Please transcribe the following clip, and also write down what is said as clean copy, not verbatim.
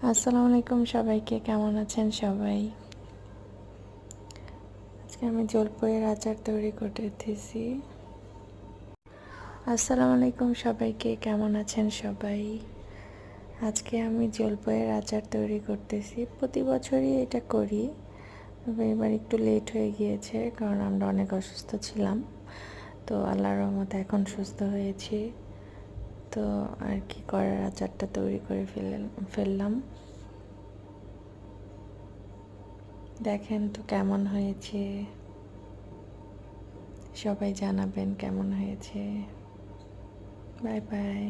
আসসালামু আলাইকুম সবাইকে, কেমন আছেন সবাই? আজকে আমি জলপাইয়ের আচার তৈরি করতেছি। আসসালামু আলাইকুম সবাইকে, কেমন আছেন সবাই? আজকে আমি জলপাইয়ের আচার তৈরি করতেছি। প্রতি বছরই এটা করি, তবে এবার একটু লেট হয়ে গিয়েছে কারণ আমরা অনেক অসুস্থ ছিলাম। তো আল্লাহর রহমতে এখন সুস্থ হয়েছি। তো আর কি করার, আচারটা তৈরি করে ফেললাম। দেখেন তো কেমন হয়েছে, সবাই জানাবেন কেমন হয়েছে। Bye bye.